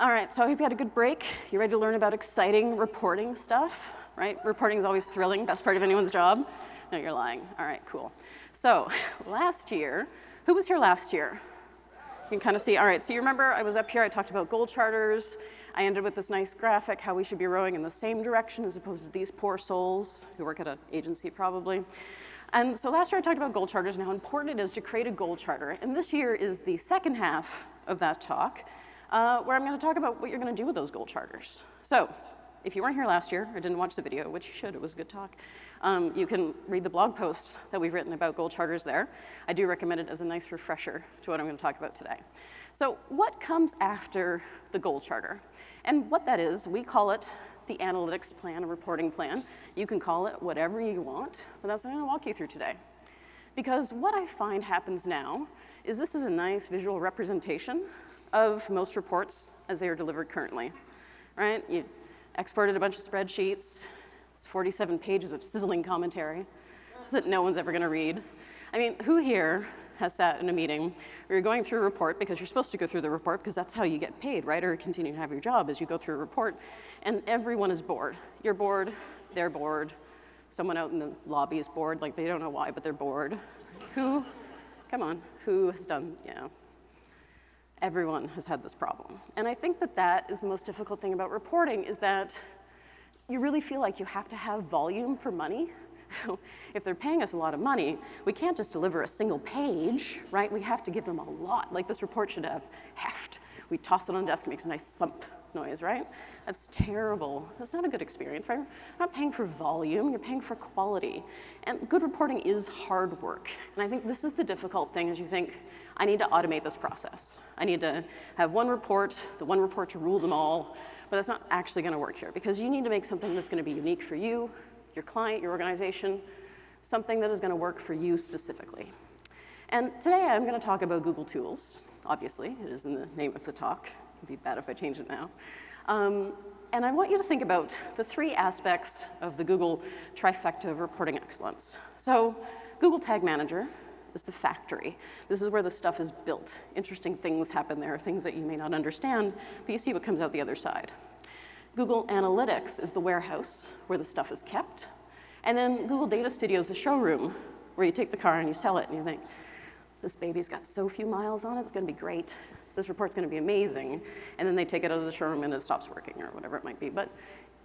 All right, so I hope you had a good break. You ready to learn about exciting reporting stuff, right? Reporting is always thrilling, best part of anyone's job. No, you're lying. All right, cool. So last year, who was here last year? You can kind of see, all right, so you remember I was up here, I talked about goal charters. I ended with this nice graphic, how we should be rowing in the same direction as opposed to these poor souls who work at an agency probably. And so last year I talked about goal charters and how important it is to create a goal charter. And this year is the second half of that talk, where I'm going to talk about what you're going to do with those goal charters. So if you weren't here last year or didn't watch the video, which you should, it was a good talk, you can read the blog post that we've written about goal charters there. I do recommend it as a nice refresher to what I'm going to talk about today. So what comes after the goal charter? And what that is, we call it the analytics plan, a reporting plan. You can call it whatever you want, but that's what I'm going to walk you through today. Because what I find happens now is this is a nice visual representation of most reports as they are delivered currently, right? You exported a bunch of spreadsheets. It's 47 pages of sizzling commentary that no one's ever going to read. I mean, who here has sat in a meeting where you're going through a report because you're supposed to go through the report because that's how you get paid, right? Or continue to have your job as you go through a report, and everyone is bored. You're bored, they're bored, someone out in the lobby is bored, like they don't know why, but they're bored. Who, come on, who has done, yeah. Everyone has had this problem. And I think that that is the most difficult thing about reporting is that you really feel like you have to have volume for money. So if they're paying us a lot of money, we can't just deliver a single page, right? We have to give them a lot. Like this report should have heft. We toss it on the desk, it makes a nice thump noise, right? That's terrible. That's not a good experience, right? You're not paying for volume, you're paying for quality. And good reporting is hard work. And I think this is the difficult thing is you think, I need to automate this process. I need to have one report, the one report to rule them all, but that's not actually gonna work here because you need to make something that's gonna be unique for you, your client, your organization, something that is going to work for you specifically. And today I'm going to talk about Google Tools. Obviously, it is in the name of the talk. It'd be bad if I change it now. And I want you to think about the three aspects of the Google trifecta of reporting excellence. So Google Tag Manager is the factory. This is where the stuff is built. Interesting things happen there, things that you may not understand, but you see what comes out the other side. Google Analytics is the warehouse where the stuff is kept. And then Google Data Studio is the showroom where you take the car and you sell it and you think, this baby's got so few miles on it, it's gonna be great. This report's gonna be amazing. And then they take it out of the showroom and it stops working or whatever it might be. But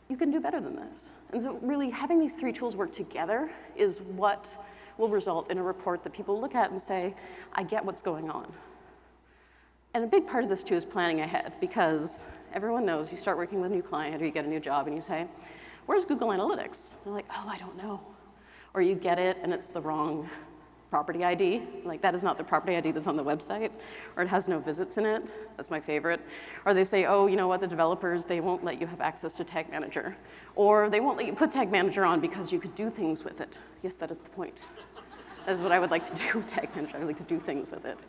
you can do better than this. And so really having these three tools work together is what will result in a report that people look at and say, I get what's going on. And a big part of this too is planning ahead because everyone knows you start working with a new client or you get a new job and you say, where's Google Analytics? They're like, oh, I don't know. Or you get it and it's the wrong property ID. Like that is not the property ID that's on the website, or it has no visits in it. That's my favorite. Or they say, oh, you know what, the developers, they won't let you have access to Tag Manager. Or they won't let you put Tag Manager on because you could do things with it. Yes, that is the point. That is what I would like to do with Tag Manager. I would like to do things with it.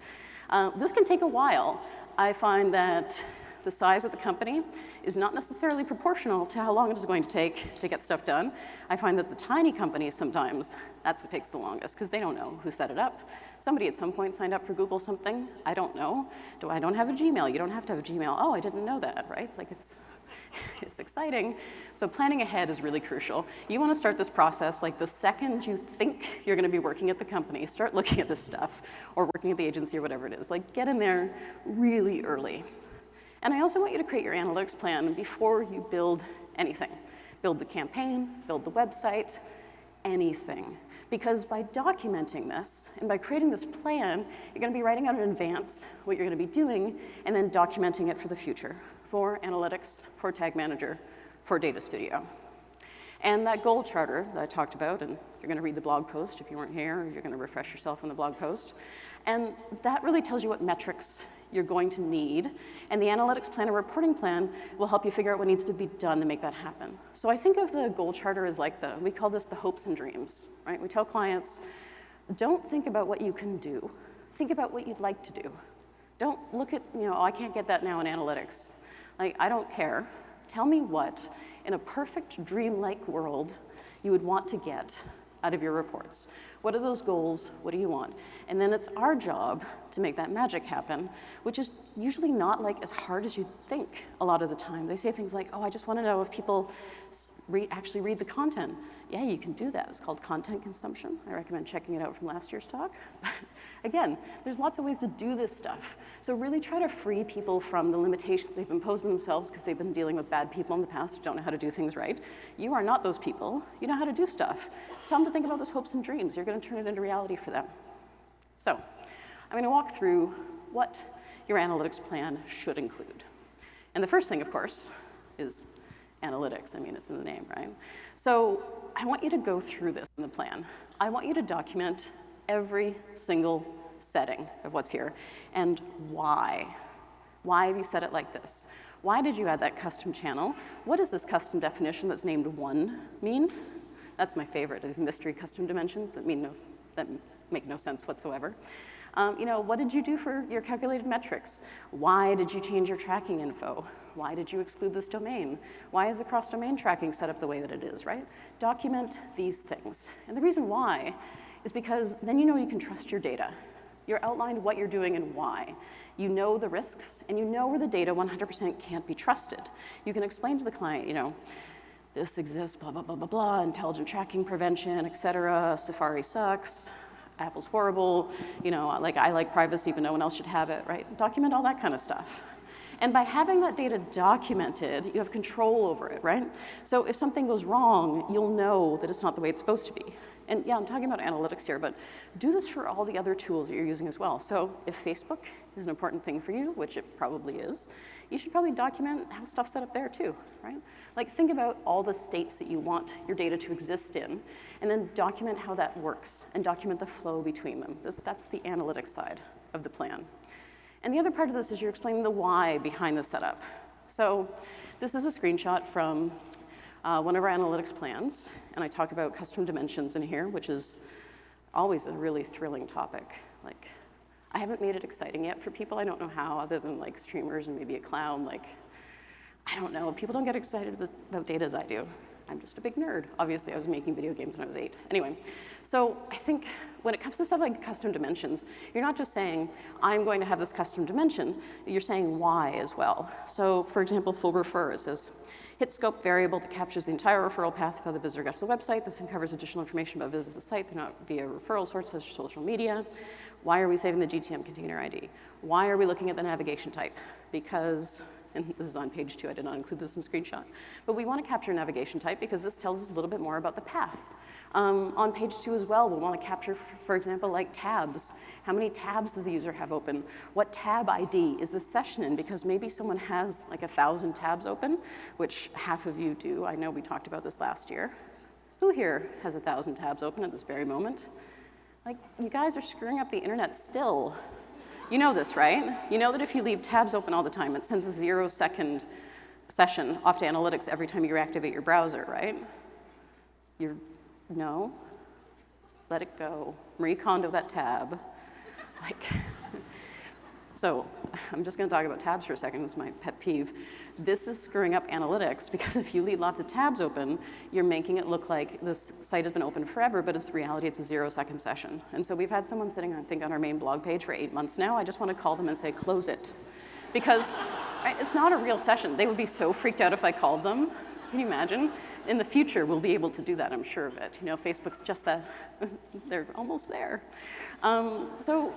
This can take a while. I find that the size of the company is not necessarily proportional to how long it is going to take to get stuff done. I find that the tiny companies sometimes, that's what takes the longest because they don't know who set it up. Somebody at some point signed up for Google something. I don't know. I don't have a Gmail. You don't have to have a Gmail. Oh, I didn't know that, right? Like it's exciting. So planning ahead is really crucial. You want to start this process like the second you think you're going to be working at the company, start looking at this stuff, or working at the agency or whatever it is. Like get in there really early. And I also want you to create your analytics plan before you build anything. Build the campaign, build the website, anything. Because by documenting this and by creating this plan, you're going to be writing out in advance what you're going to be doing and then documenting it for the future, for analytics, for Tag Manager, for Data Studio. And that goal charter that I talked about, and you're going to read the blog post if you weren't here, or you're going to refresh yourself on the blog post. And that really tells you what metrics you're going to need. And the analytics plan and reporting plan will help you figure out what needs to be done to make that happen. So I think of the goal charter as like we call this the hopes and dreams, right? We tell clients, don't think about what you can do. Think about what you'd like to do. Don't look at, oh, I can't get that now in analytics. Like, I don't care. Tell me what, in a perfect dream-like world, you would want to get out of your reports? What are those goals? What do you want? And then it's our job to make that magic happen, which is usually not like as hard as you think a lot of the time. They say things like, oh, I just want to know if people actually read the content. Yeah, you can do that. It's called content consumption. I recommend checking it out from last year's talk. Again, there's lots of ways to do this stuff. So really try to free people from the limitations they've imposed on themselves because they've been dealing with bad people in the past who don't know how to do things right. You are not those people. You know how to do stuff. Tell them to think about those hopes and dreams. You're going to turn it into reality for them. So I'm going to walk through what your analytics plan should include. And the first thing, of course, is analytics. I mean, it's in the name, right? So I want you to go through this in the plan. I want you to document every single setting of what's here and why. Why have you set it like this? Why did you add that custom channel? What does this custom definition that's named 1 mean? That's my favorite, these mystery custom dimensions that make no sense whatsoever. What did you do for your calculated metrics? Why did you change your tracking info? Why did you exclude this domain? Why is the cross-domain tracking set up the way that it is, right? Document these things. And the reason why is because then you know you can trust your data. You're outlined what you're doing and why. You know the risks, and you know where the data 100% can't be trusted. You can explain to the client, this exists, blah, blah, blah, blah, blah, intelligent tracking prevention, et cetera, Safari sucks, Apple's horrible, I like privacy, but no one else should have it, right? Document all that kind of stuff. And by having that data documented, you have control over it, right? So if something goes wrong, you'll know that it's not the way it's supposed to be. And yeah, I'm talking about analytics here, but do this for all the other tools that you're using as well. So if Facebook is an important thing for you, which it probably is, you should probably document how stuff's set up there too, right? Like think about all the states that you want your data to exist in, and then document how that works, and document the flow between them. That's the analytics side of the plan. And the other part of this is you're explaining the why behind the setup. So this is a screenshot from one of our analytics plans, and I talk about custom dimensions in here, which is always a really thrilling topic. Like, I haven't made it exciting yet for people. I don't know how, other than like streamers and maybe a clown. Like, I don't know. People don't get excited about data as I do. I'm just a big nerd. Obviously, I was making video games when I was 8. Anyway, so I think when it comes to stuff like custom dimensions, you're not just saying, I'm going to have this custom dimension, you're saying why as well. So for example, full refer, it says, hit scope variable that captures the entire referral path of how the visitor got to the website. This uncovers additional information about visits to the site. They're not via referral source such as social media. Why are we saving the GTM container ID? Why are we looking at the navigation type? Because, and this is on page 2, I did not include this in screenshot, but we want to capture navigation type because this tells us a little bit more about the path. On page 2 as well, we'll want to capture, for example, like tabs. How many tabs does the user have open? What tab ID is this session in? Because maybe someone has like 1,000 tabs open, which half of you do. I know we talked about this last year. Who here has 1,000 tabs open at this very moment? Like, you guys are screwing up the internet still. You know this, right? You know that if you leave tabs open all the time, it sends a 0-second session off to analytics every time you reactivate your browser, right? No? Let it go. Marie Kondo that tab. So I'm just going to talk about tabs for a second. It's my pet peeve. This is screwing up analytics because if you leave lots of tabs open, you're making it look like this site has been open forever, but in reality, it's a 0-second session. And so we've had someone sitting, I think, on our main blog page for 8 months now. I just want to call them and say, close it. Because right, it's not a real session. They would be so freaked out if I called them. Can you imagine? In the future, we'll be able to do that, I'm sure of it. Facebook's just that, they're almost there. So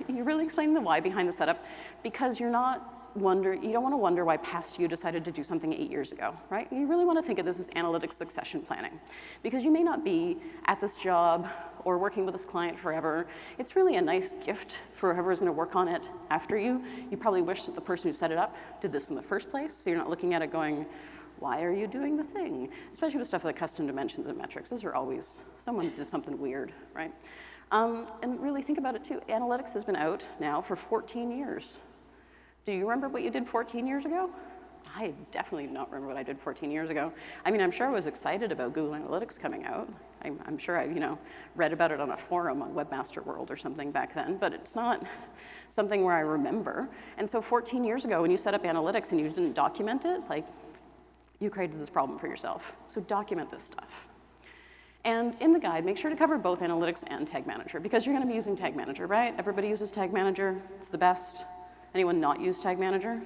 you're really explaining the why behind the setup because you don't want to wonder why past you decided to do something 8 years ago, right? You really want to think of this as analytics succession planning because you may not be at this job or working with this client forever. It's really a nice gift for whoever's going to work on it after you. You probably wish that the person who set it up did this in the first place, so you're not looking at it going, why are you doing the thing? Especially with stuff like custom dimensions and metrics. Those are always, someone did something weird, right? And really think about it too. Analytics has been out now for 14 years. Do you remember what you did 14 years ago? I definitely do not remember what I did 14 years ago. I mean, I'm sure I was excited about Google Analytics coming out. I'm sure I, read about it on a forum on Webmaster World or something back then, but it's not something where I remember. And so 14 years ago, when you set up analytics and you didn't document it, you created this problem for yourself. So document this stuff. And in the guide, make sure to cover both analytics and Tag Manager, because you're going to be using Tag Manager, right? Everybody uses Tag Manager. It's the best. Anyone not use Tag Manager?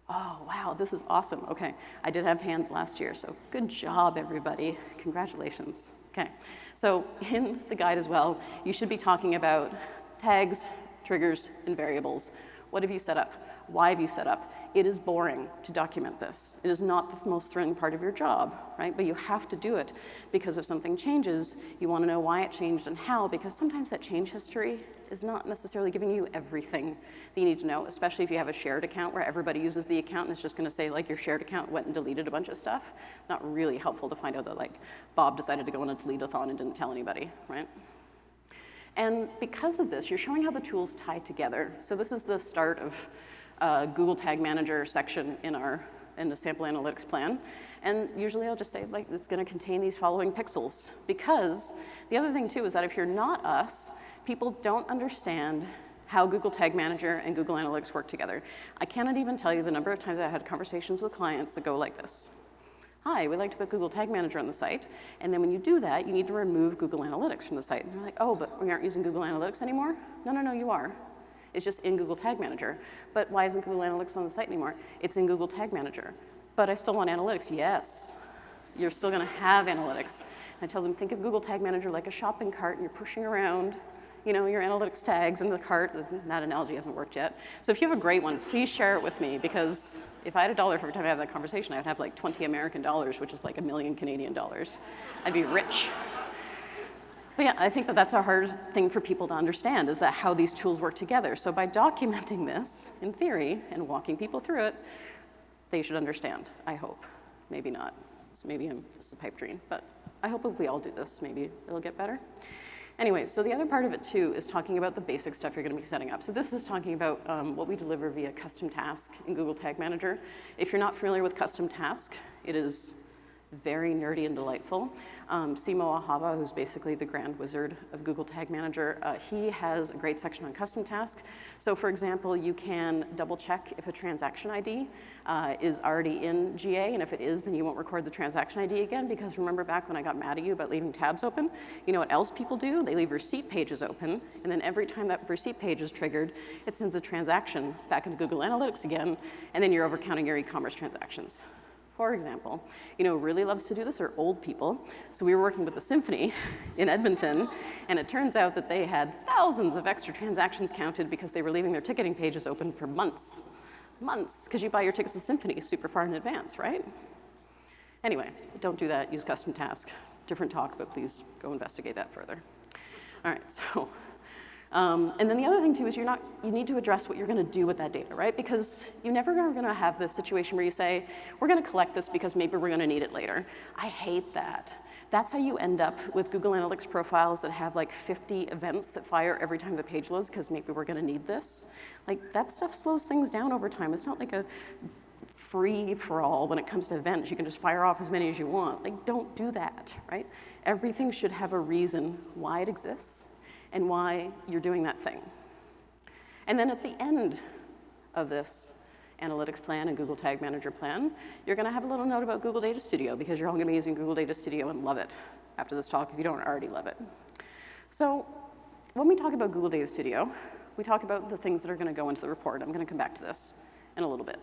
Oh, wow, this is awesome. Okay, I did have hands last year, so good job, everybody. Congratulations. Okay, so in the guide as well, you should be talking about tags, triggers, and variables. What have you set up? Why have you set up? It is boring to document this. It is not the most thrilling part of your job, right? But you have to do it because if something changes, you want to know why it changed and how, because sometimes that change history is not necessarily giving you everything that you need to know, especially if you have a shared account where everybody uses the account and it's just going to say like your shared account went and deleted a bunch of stuff. Not really helpful to find out that like Bob decided to go on a delete-a-thon and didn't tell anybody, right? And because of this, you're showing how the tools tie together. So this is the start of Google Tag Manager section in the sample analytics plan. And usually I'll just say like it's going to contain these following pixels, because the other thing too is that if you're not us, people don't understand how Google Tag Manager and Google Analytics work together. I cannot even tell you the number of times I had conversations with clients that go like this. Hi, we'd like to put Google Tag Manager on the site, and then when you do that, you need to remove Google Analytics from the site. And they're like, oh, but we aren't using Google Analytics anymore? No, you are. It's just in Google Tag Manager. But why isn't Google Analytics on the site anymore? It's in Google Tag Manager. But I still want analytics. Yes, you're still going to have analytics. And I tell them, think of Google Tag Manager like a shopping cart, and you're pushing around, you know, your analytics tags in the cart. That analogy hasn't worked yet. So if you have a great one, please share it with me, because if I had $1 for every time I have that conversation, I would have like 20 American dollars, which is like $1 million Canadian dollars. I'd be rich. But yeah, I think that that's a hard thing for people to understand, is that how these tools work together. So by documenting this in theory and walking people through it, they should understand, I hope. Maybe not. So maybe this is a pipe dream, but I hope if we all do this, maybe it'll get better. Anyway, so the other part of it too is talking about the basic stuff you're going to be setting up. So this is talking about what we deliver via custom task in Google Tag Manager. If you're not familiar with custom task, it is very nerdy and delightful. Simo Ahava, who's basically the grand wizard of Google Tag Manager, he has a great section on custom task. So for example, you can double check if a transaction ID is already in GA, and if it is, then you won't record the transaction ID again, because remember back when I got mad at you about leaving tabs open? You know what else people do? They leave receipt pages open, and then every time that receipt page is triggered, it sends a transaction back into Google Analytics again, and then you're overcounting your e-commerce transactions. For example, you know, really loves to do this are old people. So we were working with the Symphony in Edmonton, and it turns out that they had thousands of extra transactions counted because they were leaving their ticketing pages open for months. Months, because you buy your tickets to Symphony super far in advance, right? Anyway, don't do that, use custom task. Different talk, but please go investigate that further. All right, so. And then the other thing too is you need to address what you're going to do with that data, right? Because you never are going to have this situation where you say, we're going to collect this because maybe we're going to need it later. I hate that. That's how you end up with Google Analytics profiles that have like 50 events that fire every time the page loads because maybe we're going to need this. Like that stuff slows things down over time. It's not like a free for all when it comes to events. You can just fire off as many as you want. Like don't do that, right? Everything should have a reason why it exists and why you're doing that thing. And then at the end of this analytics plan and Google Tag Manager plan, you're going to have a little note about Google Data Studio, because you're all going to be using Google Data Studio and love it after this talk if you don't already love it. So when we talk about Google Data Studio, we talk about the things that are going to go into the report. I'm going to come back to this in a little bit.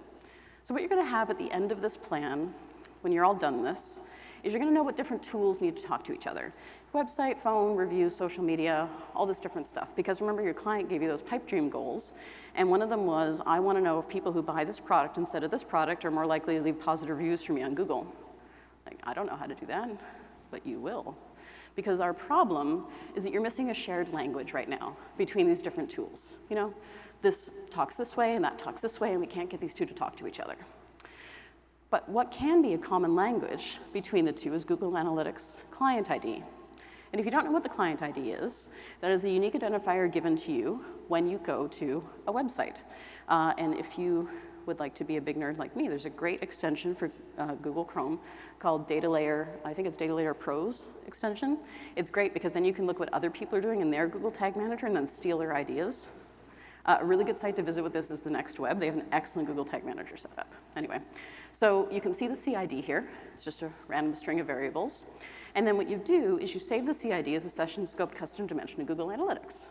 So what you're going to have at the end of this plan, when you're all done this, is you're going to know what different tools need to talk to each other. Website, phone, reviews, social media, all this different stuff. Because remember, your client gave you those pipe dream goals, and one of them was, I want to know if people who buy this product instead of this product are more likely to leave positive reviews for me on Google. Like, I don't know how to do that, but you will. Because our problem is that you're missing a shared language right now between these different tools. You know, this talks this way and that talks this way, and we can't get these two to talk to each other. But what can be a common language between the two is Google Analytics Client ID. And if you don't know what the client ID is, that is a unique identifier given to you when you go to a website. And if you would like to be a big nerd like me, there's a great extension for Google Chrome called Data Layer, I think it's Data Layer Pros extension. It's great because then you can look what other people are doing in their Google Tag Manager and then steal their ideas. A really good site to visit with this is the Next Web. They have an excellent Google Tag Manager setup. Anyway, so you can see the CID here. It's just a random string of variables. And then what you do is you save the CID as a session scoped custom dimension in Google Analytics.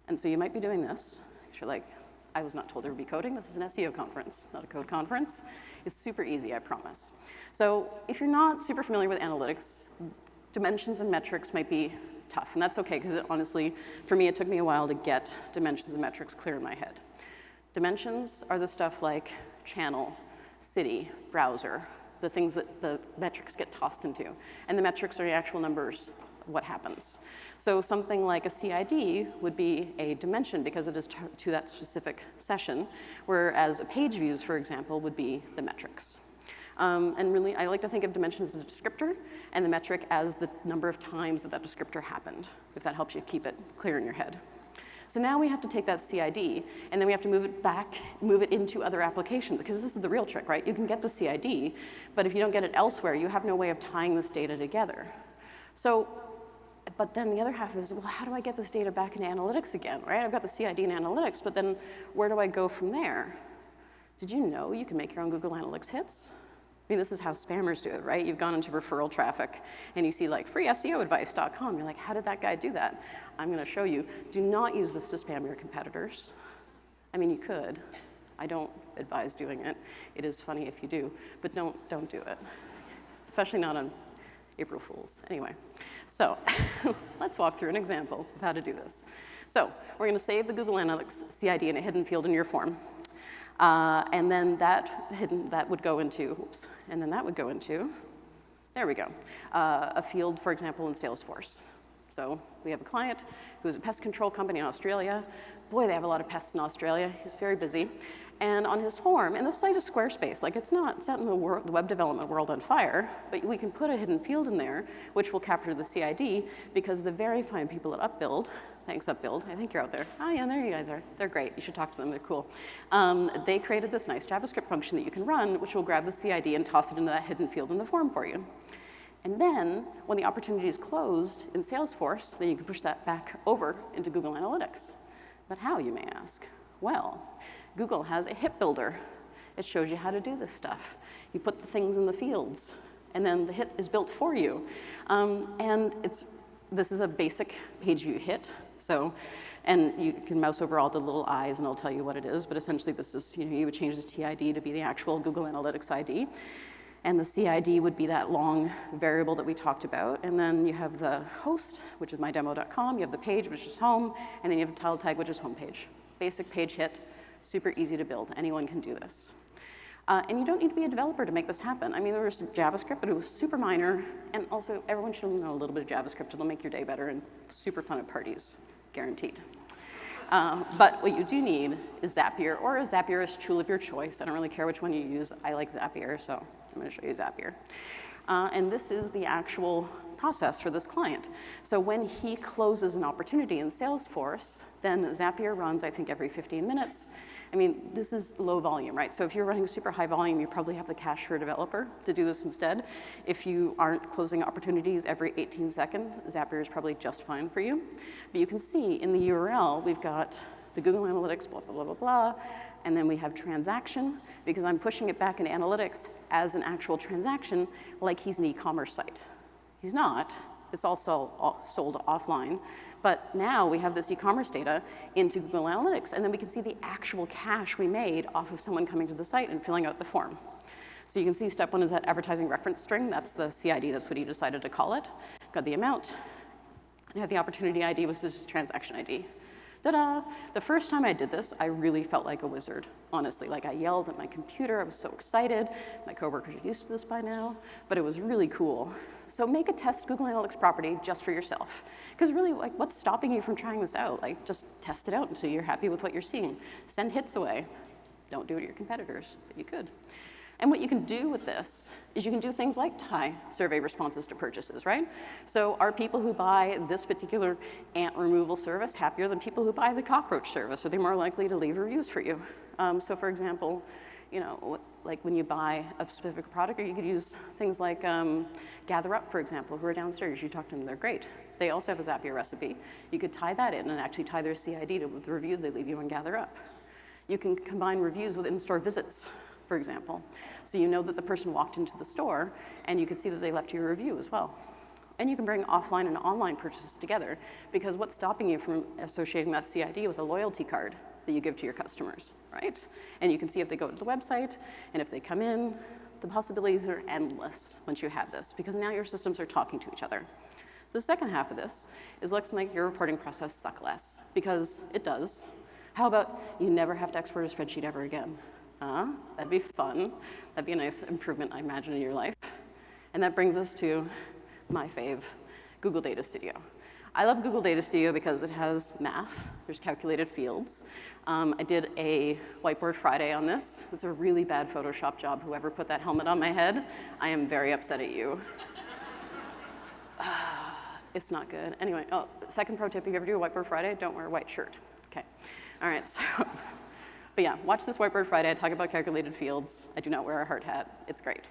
And so you might be doing this. You're like, I was not told there would be coding. This is an SEO conference, not a code conference. It's super easy, I promise. So if you're not super familiar with analytics, dimensions and metrics might be tough, and that's okay, because honestly, for me, it took me a while to get dimensions and metrics clear in my head. Dimensions are the stuff like channel, city, browser, the things that the metrics get tossed into, and the metrics are the actual numbers, what happens. So something like a CID would be a dimension because it is to that specific session, whereas a page views, for example, would be the metrics. And really, I like to think of dimensions as a descriptor and the metric as the number of times that descriptor happened, if that helps you keep it clear in your head. So now we have to take that CID, and then we have to move it back, move it into other applications, because this is the real trick, right? You can get the CID, but if you don't get it elsewhere, you have no way of tying this data together. So, but then the other half is, well, how do I get this data back into analytics again, right? I've got the CID in analytics, but then where do I go from there? Did you know you can make your own Google Analytics hits? I mean, this is how spammers do it, right? You've gone into referral traffic and you see like freeseoadvice.com. You're like, how did that guy do that? I'm gonna show you. Do not use this to spam your competitors. I mean, you could. I don't advise doing it. It is funny if you do, but don't do it. Especially not on April Fools. Anyway, so let's walk through an example of how to do this. So we're gonna save the Google Analytics CID in a hidden field in your form. And then that would go into, oops, and then that would go into, there we go, a field, for example, in Salesforce. So we have a client who is a pest control company in Australia. Boy, they have a lot of pests in Australia. He's very busy. And on his form, and this site is Squarespace, like it's not set in the web development world on fire, but we can put a hidden field in there, which will capture the CID, because the very fine people at Upbuild, thanks Upbuild, I think you're out there. Oh yeah, there you guys are. They're great, you should talk to them, they're cool. They created this nice JavaScript function that you can run, which will grab the CID and toss it into that hidden field in the form for you. And then, when the opportunity is closed in Salesforce, then you can push that back over into Google Analytics. But how, you may ask? Well, Google has a hit builder. It shows you how to do this stuff. You put the things in the fields, and then the hit is built for you. And this is a basic page view hit. So, and you can mouse over all the little I's and it'll tell you what it is, but essentially this is, you would change the TID to be the actual Google Analytics ID. And the CID would be that long variable that we talked about. And then you have the host, which is mydemo.com. You have the page, which is home. And then you have a title tag, which is homepage. Basic page hit, super easy to build. Anyone can do this. And you don't need to be a developer to make this happen. I mean, there was JavaScript, but it was super minor. And also, everyone should know a little bit of JavaScript. It'll make your day better and super fun at parties, guaranteed. But what you do need is Zapier, or a Zapierist tool of your choice. I don't really care which one you use. I like Zapier, so I'm going to show you Zapier. And this is the actual process for this client. So when he closes an opportunity in Salesforce, then Zapier runs, I think, every 15 minutes. I mean, this is low volume, right? So if you're running super high volume, you probably have the cache for a developer to do this instead. If you aren't closing opportunities every 18 seconds, Zapier is probably just fine for you. But you can see in the URL, we've got the Google Analytics, blah, blah, blah, blah, blah. And then we have transaction, because I'm pushing it back into analytics as an actual transaction, like he's an e-commerce site. He's not. It's also sold offline. But now we have this e-commerce data into Google Analytics, and then we can see the actual cache we made off of someone coming to the site and filling out the form. So you can see step one is that advertising reference string. That's the CID. That's what he decided to call it. Got the amount. I have the opportunity ID, which is transaction ID. Ta-da! The first time I did this, I really felt like a wizard, honestly. Like, I yelled at my computer, I was so excited. My coworkers are used to this by now, but it was really cool. So make a test Google Analytics property just for yourself. Because really, like, what's stopping you from trying this out? Like, just test it out until you're happy with what you're seeing. Send hits away. Don't do it to your competitors, but you could. And what you can do with this is you can do things like tie survey responses to purchases, right? So are people who buy this particular ant removal service happier than people who buy the cockroach service? Are they more likely to leave reviews for you? So for example, like when you buy a specific product, or you could use things like GatherUp, for example, who are downstairs. You talk to them, they're great. They also have a Zapier recipe. You could tie that in and actually tie their CID to the review they leave you on GatherUp. You can combine reviews with in-store visits, for example. So you know that the person walked into the store, and you could see that they left you a review as well. And you can bring offline and online purchases together, because what's stopping you from associating that CID with a loyalty card that you give to your customers, right? And you can see if they go to the website, and if they come in, the possibilities are endless once you have this, because now your systems are talking to each other. The second half of this is let's make your reporting process suck less, because it does. How about you never have to export a spreadsheet ever again? That'd be fun. That'd be a nice improvement, I imagine, in your life. And that brings us to my fave, Google Data Studio. I love Google Data Studio because it has math. There's calculated fields. I did a Whiteboard Friday on this. It's a really bad Photoshop job. Whoever put that helmet on my head, I am very upset at you. It's not good. Anyway, second pro tip, if you ever do a Whiteboard Friday, don't wear a white shirt. Okay, all right, so, but yeah, watch this Whiteboard Friday. I talk about calculated fields. I do not wear a hard hat. It's great.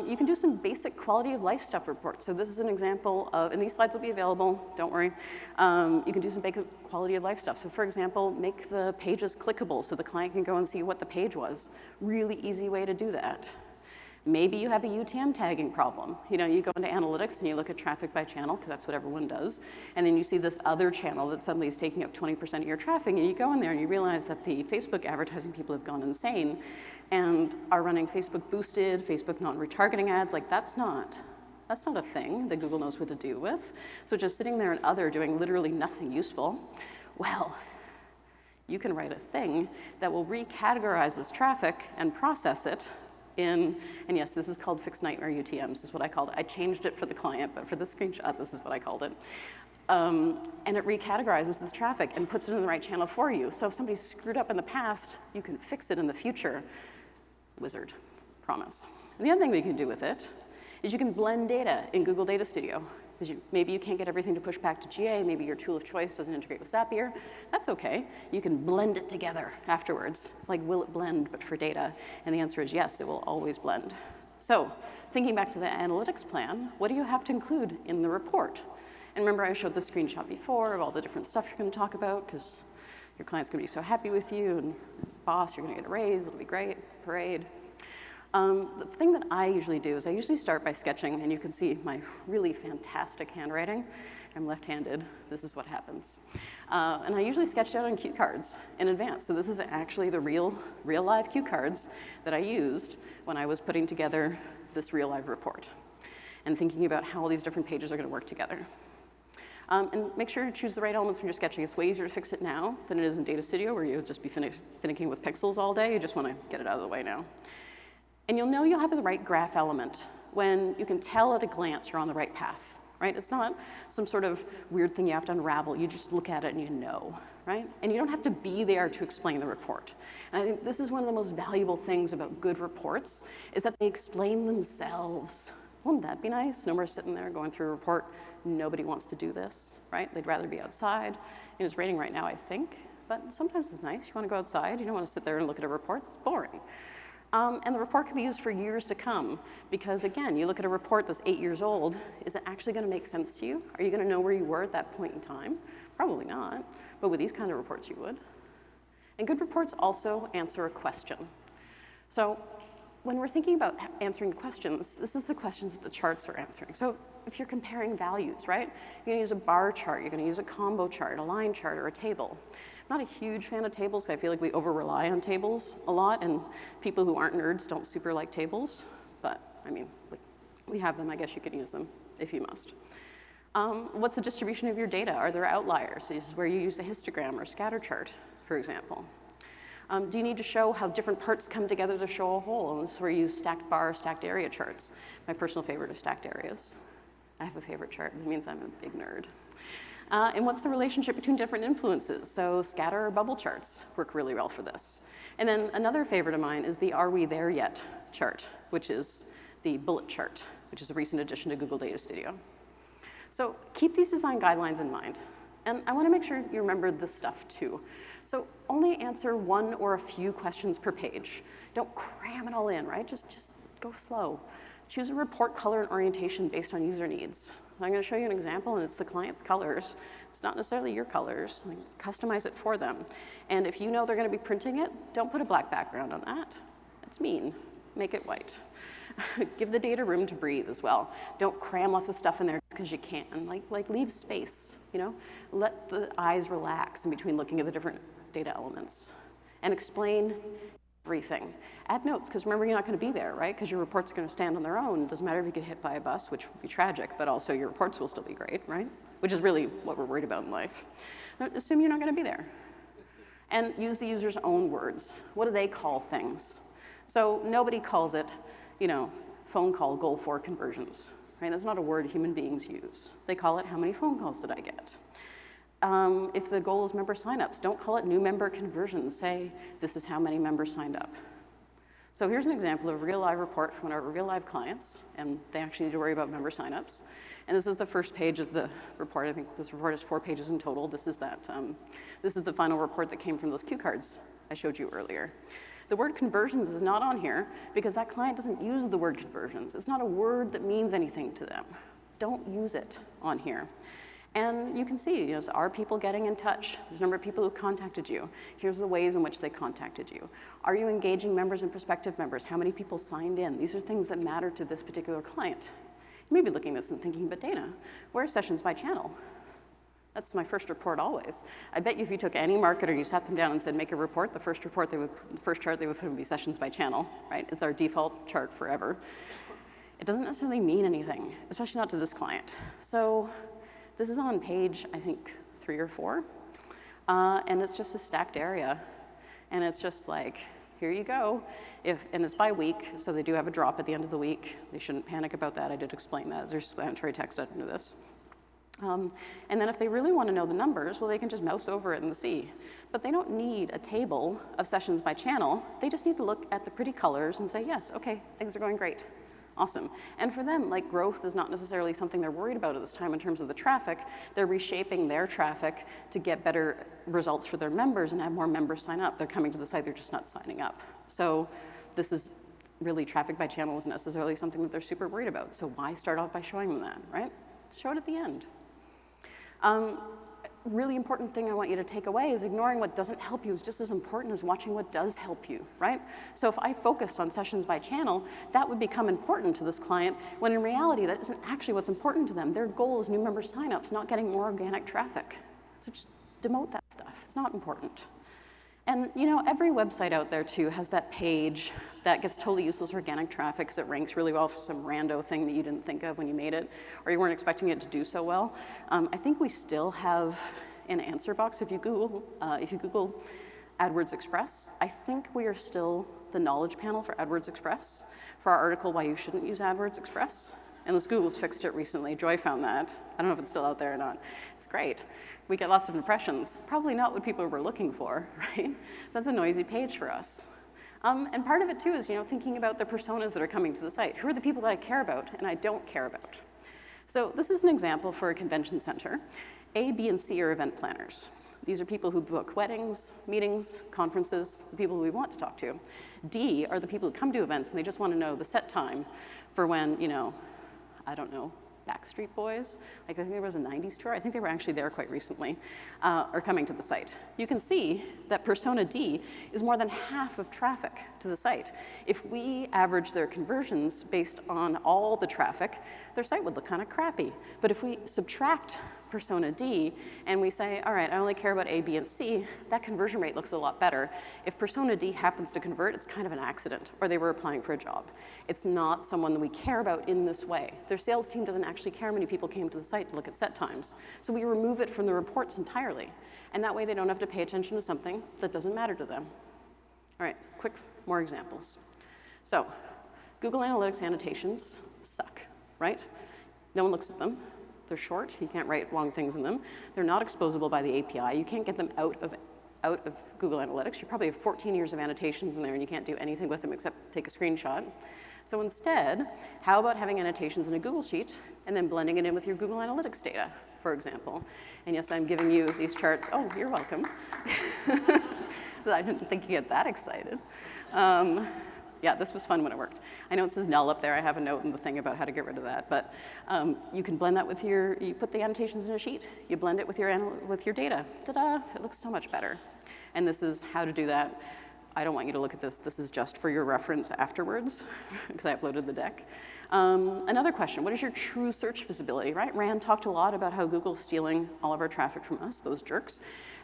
You can do some basic quality of life stuff reports. So this is an example of, and these slides will be available, don't worry. You can do some basic quality of life stuff. So for example, make the pages clickable so the client can go and see what the page was. Really easy way to do that. Maybe you have a UTM tagging problem. You go into analytics and you look at traffic by channel, because that's what everyone does. And then you see this other channel that suddenly is taking up 20% of your traffic, and you go in there and you realize that the Facebook advertising people have gone insane and are running Facebook boosted, Facebook non-retargeting ads. Like that's not a thing that Google knows what to do with. So just sitting there and other doing literally nothing useful. Well, you can write a thing that will recategorize this traffic and process it and yes, this is called Fixed Nightmare UTMs, is what I called it. I changed it for the client, but for the screenshot, this is what I called it. And it recategorizes this traffic and puts it in the right channel for you. So if somebody screwed up in the past, you can fix it in the future. Wizard, promise. And the other thing we can do with it is you can blend data in Google Data Studio. Because maybe you can't get everything to push back to GA, maybe your tool of choice doesn't integrate with Zapier. That's okay. You can blend it together afterwards. It's like, will it blend, but for data? And the answer is yes, it will always blend. So thinking back to the analytics plan, what do you have to include in the report? And remember, I showed the screenshot before of all the different stuff you're going to talk about, because your client's going to be so happy with you, and boss, you're going to get a raise, it'll be great, parade. The thing that I usually do is I usually start by sketching, and you can see my really fantastic handwriting. I'm left-handed. This is what happens. And I usually sketch out on cue cards in advance. So this is actually the real live cue cards that I used when I was putting together this real live report and thinking about how all these different pages are going to work together. And make sure to choose the right elements when you're sketching. It's way easier to fix it now than it is in Data Studio, where you'll just be finicking with pixels all day. You just want to get it out of the way now. And you'll know you'll have the right graph element when you can tell at a glance you're on the right path, right? It's not some sort of weird thing you have to unravel. You just look at it and you know, right? And you don't have to be there to explain the report. And I think this is one of the most valuable things about good reports, is that they explain themselves. Wouldn't that be nice? No more sitting there going through a report. Nobody wants to do this, right? They'd rather be outside. It's raining right now, I think, but sometimes it's nice. You want to go outside. You don't want to sit there and look at a report. It's boring. And the report can be used for years to come, because again, you look at a report that's 8 years old, is it actually going to make sense to you? Are you going to know where you were at that point in time? Probably not, but with these kind of reports you would. And good reports also answer a question. So when we're thinking about answering questions, this is the questions that the charts are answering. So if you're comparing values, right? You're going to use a bar chart, you're going to use a combo chart, a line chart, or a table. I'm not a huge fan of tables, so I feel like we over-rely on tables a lot, and people who aren't nerds don't super like tables, but I mean, we have them. I guess you could use them if you must. What's the distribution of your data? Are there outliers? This is where you use a histogram or scatter chart, for example. Do you need to show how different parts come together to show a whole? And this is where you use stacked bar, stacked area charts. My personal favorite is stacked areas. I have a favorite chart. That means I'm a big nerd. And what's the relationship between different influences? So scatter or bubble charts work really well for this. And then another favorite of mine is the Are We There Yet chart, which is the bullet chart, which is a recent addition to Google Data Studio. So keep these design guidelines in mind. And I want to make sure you remember this stuff too. So only answer one or a few questions per page. Don't cram it all in, right? Just go slow. Choose a report color and orientation based on user needs. I'm going to show you an example, and it's the client's colors. It's not necessarily your colors. Like, customize it for them. And if you know they're going to be printing it, don't put a black background on that. That's mean. Make it white. Give the data room to breathe as well. Don't cram lots of stuff in there because you can. Like leave space, you know? Let the eyes relax in between looking at the different data elements. And explain everything. Add notes, because remember, you're not going to be there, right? Because your reports are going to stand on their own. It doesn't matter if you get hit by a bus, which would be tragic, but also your reports will still be great, right? Which is really what we're worried about in life. Assume you're not going to be there. And use the user's own words. What do they call things? So nobody calls it, you know, phone call goal for conversions, right? That's not a word human beings use. They call it, how many phone calls did I get? If the goal is member signups, don't call it new member conversions. Say, this is how many members signed up. So here's an example of a real live report from one of our real live clients, and they actually need to worry about member signups. And this is the first page of the report. I think this report is 4 pages in total. This is the final report that came from those cue cards I showed you earlier. The word conversions is not on here because that client doesn't use the word conversions. It's not a word that means anything to them. Don't use it on here. And you can see, you know, are people getting in touch? There's a number of people who contacted you. Here's the ways in which they contacted you. Are you engaging members and prospective members? How many people signed in? These are things that matter to this particular client. You may be looking at this and thinking, but Dana, where are sessions by channel? That's my first report always. I bet you if you took any marketer, you sat them down and said, make a report, the first chart they would put would be sessions by channel, right? It's our default chart forever. It doesn't necessarily mean anything, especially not to this client. So this is on page, I think, 3 or 4. And it's just a stacked area. And it's just like, here you go. And it's by week, so they do have a drop at the end of the week. They shouldn't panic about that. I did explain that. There's explanatory text under this. And then if they really want to know the numbers, well, they can just mouse over it and see. But they don't need a table of sessions by channel. They just need to look at the pretty colors and say, yes, okay, things are going great. Awesome. And for them, like, growth is not necessarily something they're worried about at this time in terms of the traffic. They're reshaping their traffic to get better results for their members and have more members sign up. They're coming to the site, they're just not signing up. So this is really, traffic by channel isn't necessarily something that they're super worried about. So why start off by showing them that, right? Show it at the end. Really important thing I want you to take away is ignoring what doesn't help you is just as important as watching what does help you, right? So if I focused on sessions by channel, that would become important to this client, when in reality, that isn't actually what's important to them. Their goal is new member signups, not getting more organic traffic. So just demote that stuff. It's not important. And you know, every website out there too has that page that gets totally useless organic traffic because it ranks really well for some rando thing that you didn't think of when you made it, or you weren't expecting it to do so well. I think we still have an answer box. If you Google AdWords Express, I think we are still the knowledge panel for AdWords Express for our article, Why You Shouldn't Use AdWords Express. Unless Google's fixed it recently. Joy found that. I don't know if it's still out there or not. It's great. We get lots of impressions. Probably not what people were looking for, right? So that's a noisy page for us. And part of it too is, you know, thinking about the personas that are coming to the site. Who are the people that I care about and I don't care about? So this is an example for a convention center. A, B, and C are event planners. These are people who book weddings, meetings, conferences, the people who we want to talk to. D are the people who come to events and they just want to know the set time for when, you know, I don't know, Backstreet Boys, like I think there was a 90s tour, I think they were actually there quite recently, are coming to the site. You can see that persona D is more than half of traffic to the site. If we average their conversions based on all the traffic, their site would look kind of crappy. But if we subtract persona D and we say, all right, I only care about A, B, and C, that conversion rate looks a lot better. If persona D happens to convert, it's kind of an accident, or they were applying for a job. It's not someone that we care about in this way. Their sales team doesn't actually care how many people came to the site to look at set times. So we remove it from the reports entirely. And that way they don't have to pay attention to something that doesn't matter to them. All right, more examples. So Google Analytics annotations suck, right? No one looks at them. They're short, you can't write long things in them. They're not exposable by the API. You can't get them out of Google Analytics. You probably have 14 years of annotations in there and you can't do anything with them except take a screenshot. So instead, how about having annotations in a Google Sheet and then blending it in with your Google Analytics data, for example? And yes, I'm giving you these charts. Oh, you're welcome. I didn't think you'd get that excited. Yeah, this was fun when it worked. I know it says null up there. I have a note in the thing about how to get rid of that. But you can blend that with you put the annotations in a sheet. You blend it with your data. Ta-da, it looks so much better. And this is how to do that. I don't want you to look at this. This is just for your reference afterwards, because I uploaded the deck. Another question, what is your true search visibility, right? Rand talked a lot about how Google's stealing all of our traffic from us, those jerks.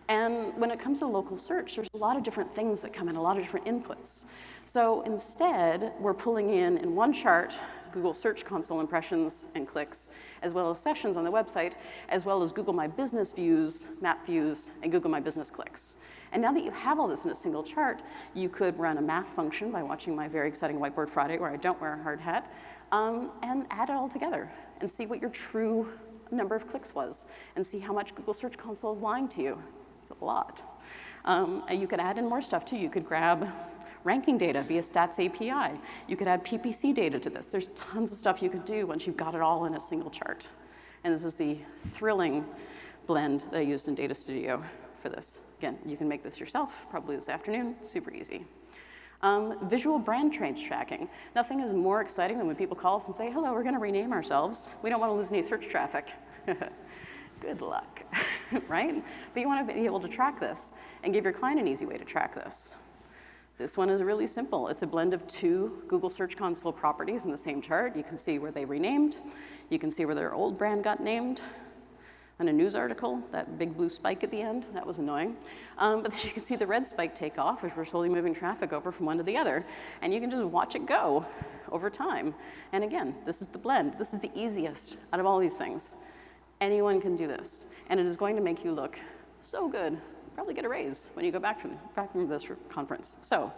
And when it comes to local search, there's a lot of different things that come in, a lot of different inputs. So instead, we're pulling in one chart, Google Search Console impressions and clicks, as well as sessions on the website, as well as Google My Business views, map views, and Google My Business clicks. And now that you have all this in a single chart, you could run a math function by watching my very exciting Whiteboard Friday, where I don't wear a hard hat, and add it all together and see what your true number of clicks was, and see how much Google Search Console is lying to you. It's a lot. And you could add in more stuff too. You could grab ranking data via Stats API. You could add PPC data to this. There's tons of stuff you can do once you've got it all in a single chart. And this is the thrilling blend that I used in Data Studio for this. Again, you can make this yourself, probably this afternoon, super easy. Visual brand trace tracking. Nothing is more exciting than when people call us and say, hello, we're gonna rename ourselves. We don't wanna lose any search traffic. Good luck, right? But you want to be able to track this and give your client an easy way to track this. This one is really simple. It's a blend of 2 Google Search Console properties in the same chart. You can see where they renamed. You can see where their old brand got named. And a news article, that big blue spike at the end, that was annoying. But then you can see the red spike take off as we're slowly moving traffic over from one to the other. And you can just watch it go over time. And again, this is the blend. This is the easiest out of all these things. Anyone can do this, and it is going to make you look so good. Probably get a raise when you go back from this conference. So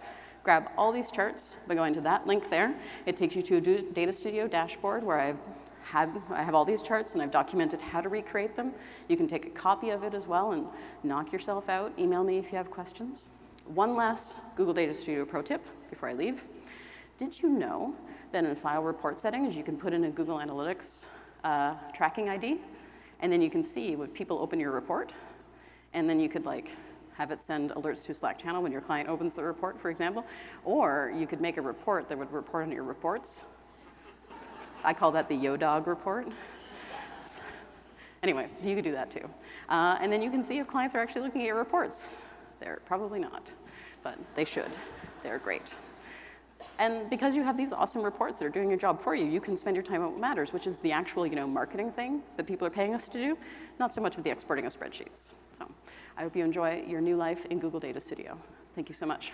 grab all these charts by going to that link there. It takes you to a Data Studio dashboard where I have all these charts and I've documented how to recreate them. You can take a copy of it as well and knock yourself out. Email me if you have questions. One last Google Data Studio pro tip before I leave. Did you know that in file report settings, you can put in a Google Analytics tracking ID? And then you can see when people open your report, and then you could have it send alerts to a Slack channel when your client opens the report, for example. Or you could make a report that would report on your reports. I call that the Yo-Dog report. Anyway, so you could do that too. And then you can see if clients are actually looking at your reports. They're probably not, but they should. They're great. And because you have these awesome reports that are doing your job for you, you can spend your time on what matters, which is the actual, marketing thing that people are paying us to do, not so much with the exporting of spreadsheets. So I hope you enjoy your new life in Google Data Studio. Thank you so much.